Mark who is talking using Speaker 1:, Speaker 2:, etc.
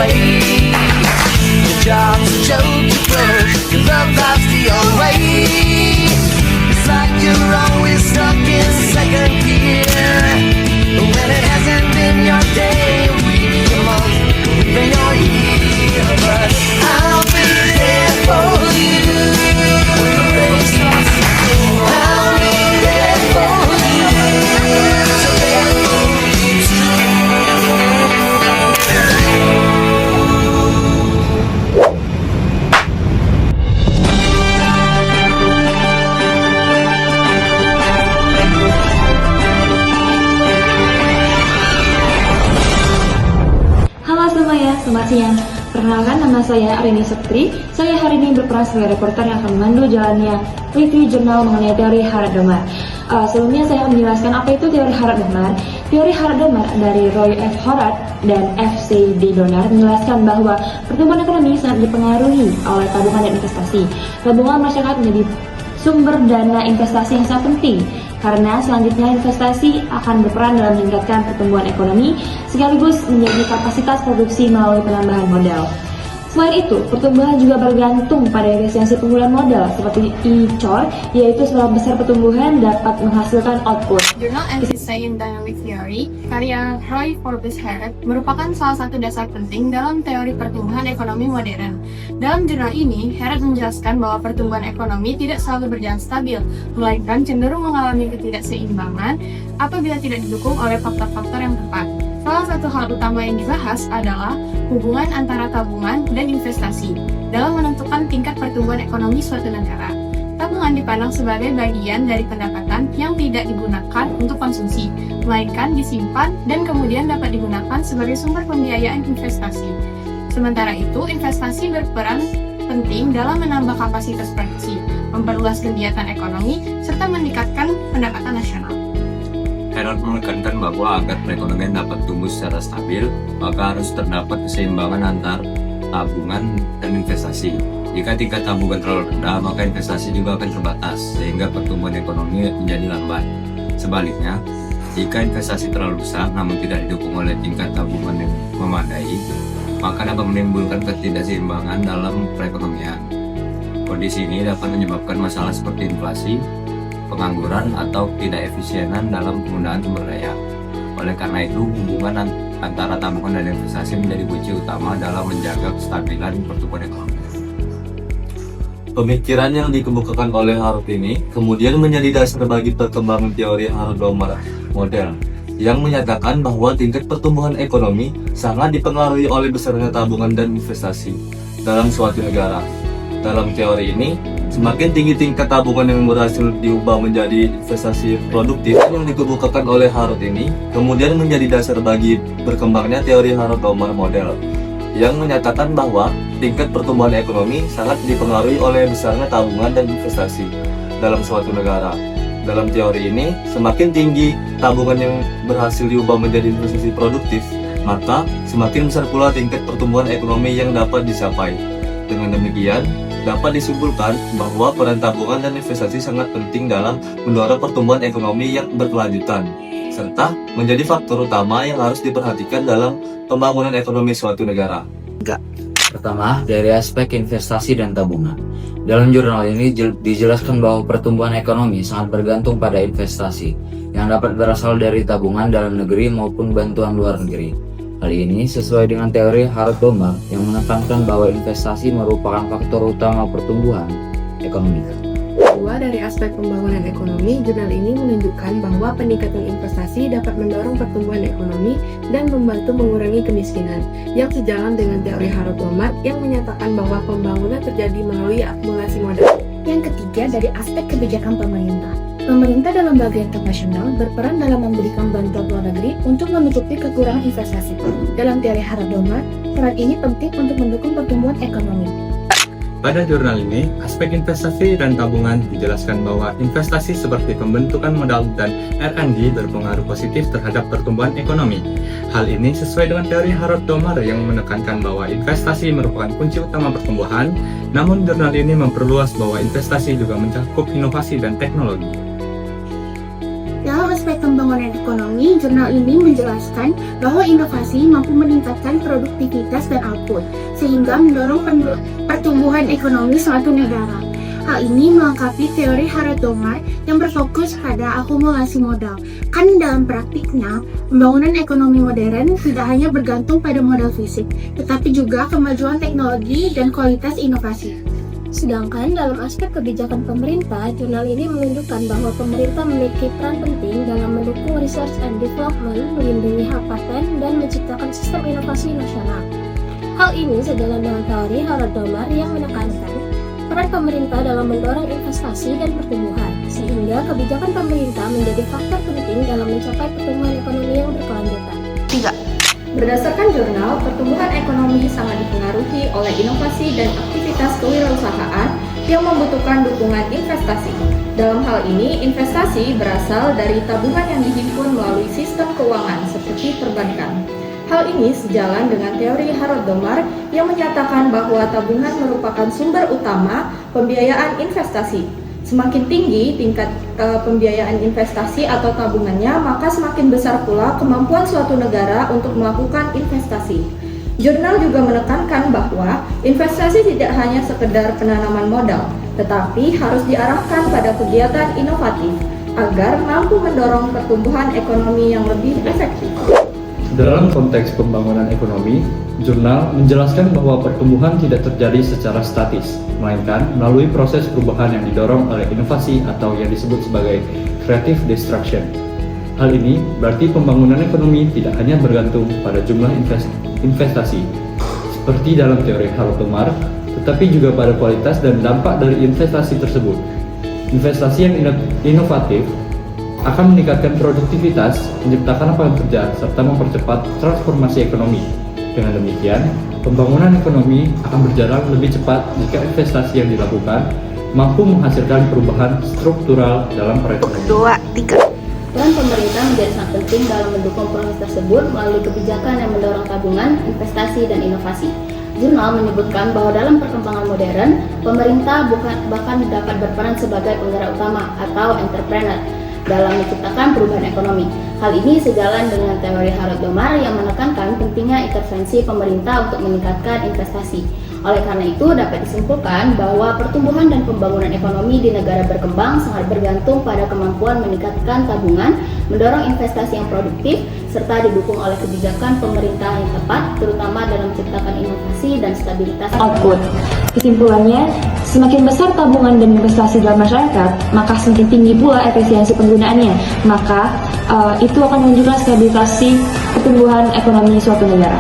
Speaker 1: way. Your job's a joke, you broke, your love life's the old way. It's like you're always stuck in second gear, when it hasn't been your day, week, your month, even your year. But I'll be there for you when the rain starts to pour. I'll be there for you, so there for you too.
Speaker 2: Halo semuanya, selamat siang. Perkenalkan, nama saya Arini Septri. Saya hari ini berperan sebagai reporter yang akan memandu jalannya review jurnal mengenai teori Harad-Domar. Sebelumnya saya akan menjelaskan apa itu teori Harad-Domar. Teori Harad-Domar dari Roy F. Horad dan F. C. D. Donner menjelaskan bahwa pertumbuhan ekonomi sangat dipengaruhi oleh tabungan dan investasi. Tabungan masyarakat menjadi sumber dana investasi yang sangat penting, karena selanjutnya investasi akan berperan dalam meningkatkan pertumbuhan ekonomi sekaligus menjadi kapasitas produksi melalui penambahan modal. Selain itu, pertumbuhan juga bergantung pada efisiensi penggunaan modal seperti E-COR, yaitu seberapa besar pertumbuhan dapat menghasilkan output.
Speaker 3: Jurnal Essay in Dynamic Theory, karya Roy Forbes Harad, merupakan salah satu dasar penting dalam teori pertumbuhan ekonomi modern. Dalam jurnal ini, Harad menjelaskan bahwa pertumbuhan ekonomi tidak selalu berjalan stabil, melainkan cenderung mengalami ketidakseimbangan apabila tidak didukung oleh faktor-faktor yang tepat. Salah satu hal utama yang dibahas adalah hubungan antara tabungan dan investasi dalam menentukan tingkat pertumbuhan ekonomi suatu negara. Tabungan dipandang sebagai bagian dari pendapatan yang tidak digunakan untuk konsumsi, melainkan disimpan dan kemudian dapat digunakan sebagai sumber pembiayaan investasi. Sementara itu, investasi berperan penting dalam menambah kapasitas produksi, memperluas kegiatan ekonomi, serta meningkatkan pendapatan nasional.
Speaker 4: Harad menekankan bahwa agar perekonomian dapat tumbuh secara stabil, maka harus terdapat keseimbangan antar tabungan dan investasi. Jika tingkat tabungan terlalu rendah, maka investasi juga akan terbatas, sehingga pertumbuhan ekonomi menjadi lambat. Sebaliknya, jika investasi terlalu besar namun tidak didukung oleh tingkat tabungan yang memadai, maka dapat menimbulkan ketidakseimbangan dalam perekonomian. Kondisi ini dapat menyebabkan masalah seperti inflasi, pengangguran, atau tidak efisienan dalam penggunaan sumber daya. Oleh karena itu, hubungan antara tabungan dan investasi menjadi kunci utama dalam menjaga kestabilan pertumbuhan ekonomi.
Speaker 5: Pemikiran yang dikemukakan oleh Harad ini kemudian menjadi dasar bagi perkembangan teori Harad-Domar model, yang menyatakan bahwa tingkat pertumbuhan ekonomi sangat dipengaruhi oleh besarnya tabungan dan investasi dalam suatu negara. Dalam teori ini, semakin tinggi tingkat tabungan yang berhasil diubah menjadi investasi produktif yang dikemukakan oleh Harad ini, kemudian menjadi dasar bagi berkembangnya teori Harad-Domar model, yang menyatakan bahwa tingkat pertumbuhan ekonomi sangat dipengaruhi oleh besarnya tabungan dan investasi dalam suatu negara. Dalam teori ini, semakin tinggi tabungan yang berhasil diubah menjadi investasi produktif, maka semakin besar pula tingkat pertumbuhan ekonomi yang dapat dicapai. Dengan demikian, dapat disimpulkan bahwa peran tabungan dan investasi sangat penting dalam mendorong pertumbuhan ekonomi yang berkelanjutan, serta menjadi faktor utama yang harus diperhatikan dalam pembangunan ekonomi suatu negara.
Speaker 6: Pertama, dari aspek investasi dan tabungan. Dalam jurnal ini dijelaskan bahwa pertumbuhan ekonomi sangat bergantung pada investasi, yang dapat berasal dari tabungan dalam negeri maupun bantuan luar negeri. Hal ini sesuai dengan teori Harad-Domar yang menekankan bahwa investasi merupakan faktor utama pertumbuhan ekonomi.
Speaker 3: Kedua, dari aspek pembangunan ekonomi, jurnal ini menunjukkan bahwa peningkatan investasi dapat mendorong pertumbuhan ekonomi dan membantu mengurangi kemiskinan, yang sejalan dengan teori Harad-Domar yang menyatakan bahwa pembangunan terjadi melalui akumulasi modal.
Speaker 7: Yang ketiga, dari aspek kebijakan pemerintah. Pemerintah dan lembaga internasional berperan dalam memberikan bantuan luar negeri untuk menutupi kekurangan investasi. Dalam teori Harad-Domar, peran ini penting untuk mendukung pertumbuhan ekonomi.
Speaker 8: Pada jurnal ini, aspek investasi dan tabungan dijelaskan bahwa investasi seperti pembentukan modal dan R&D berpengaruh positif terhadap pertumbuhan ekonomi. Hal ini sesuai dengan teori Harad-Domar yang menekankan bahwa investasi merupakan kunci utama pertumbuhan, namun jurnal ini memperluas bahwa investasi juga mencakup inovasi dan teknologi.
Speaker 7: Dalam aspek pembangunan ekonomi, jurnal ini menjelaskan bahwa inovasi mampu meningkatkan produktivitas dan output, sehingga mendorong pertumbuhan ekonomi suatu negara. Hal ini melengkapi teori Harrod-Domar yang berfokus pada akumulasi modal. Kan dalam praktiknya, pembangunan ekonomi modern tidak hanya bergantung pada modal fisik, tetapi juga kemajuan teknologi dan kualitas inovasi.
Speaker 9: Sedangkan dalam aspek kebijakan pemerintah, jurnal ini menunjukkan bahwa pemerintah memiliki peran penting dalam mendukung research and development, melindungi hak paten, dan menciptakan sistem inovasi nasional. Hal ini sejalan dengan teori Harrod-Domar yang menekankan peran pemerintah dalam mendorong investasi dan pertumbuhan, sehingga kebijakan pemerintah menjadi faktor penting dalam mencapai pertumbuhan ekonomi yang berkelanjutan.
Speaker 1: 3.
Speaker 2: Berdasarkan jurnal, pertumbuhan ekonomi sangat dipengaruhi oleh inovasi dan aktivitas kewirausahaan yang membutuhkan dukungan investasi. Dalam hal ini, investasi berasal dari tabungan yang dihimpun melalui sistem keuangan seperti perbankan. Hal ini sejalan dengan teori Harrod-Domar yang menyatakan bahwa tabungan merupakan sumber utama pembiayaan investasi. Semakin tinggi tingkat pembiayaan investasi atau tabungannya, maka semakin besar pula kemampuan suatu negara untuk melakukan investasi. Jurnal juga menekankan bahwa investasi tidak hanya sekedar penanaman modal, tetapi harus diarahkan pada kegiatan inovatif agar mampu mendorong pertumbuhan ekonomi yang lebih efektif.
Speaker 8: Dalam konteks pembangunan ekonomi, jurnal menjelaskan bahwa pertumbuhan tidak terjadi secara statis, melainkan melalui proses perubahan yang didorong oleh inovasi atau yang disebut sebagai creative destruction. Hal ini berarti pembangunan ekonomi tidak hanya bergantung pada jumlah investasi, seperti dalam teori Harrod-Domar, tetapi juga pada kualitas dan dampak dari investasi tersebut. Investasi yang inovatif akan meningkatkan produktivitas, menciptakan lapangan kerja, serta mempercepat transformasi ekonomi. Dengan demikian, pembangunan ekonomi akan berjalan lebih cepat jika investasi yang dilakukan mampu menghasilkan perubahan struktural dalam perekonomian.
Speaker 1: 2, 3.
Speaker 9: Peran pemerintah menjadi sangat penting dalam mendukung proses tersebut melalui kebijakan yang mendorong tabungan, investasi, dan inovasi. Jurnal menyebutkan bahwa dalam perkembangan modern, pemerintah bahkan dapat berperan sebagai penggerak utama atau entrepreneur dalam menciptakan perubahan ekonomi. Hal ini sejalan dengan teori Harrod-Domar yang menekankan pentingnya intervensi pemerintah untuk meningkatkan investasi. Oleh karena itu, dapat disimpulkan bahwa pertumbuhan dan pembangunan ekonomi di negara berkembang sangat bergantung pada kemampuan meningkatkan tabungan, mendorong investasi yang produktif, serta didukung oleh kebijakan pemerintah yang tepat, terutama dalam menciptakan inovasi dan stabilitas
Speaker 2: Output. Kesimpulannya, semakin besar tabungan dan investasi dalam masyarakat, maka semakin tinggi pula efisiensi penggunaannya. Maka itu akan menunjukkan stabilisasi pertumbuhan ekonomi suatu negara.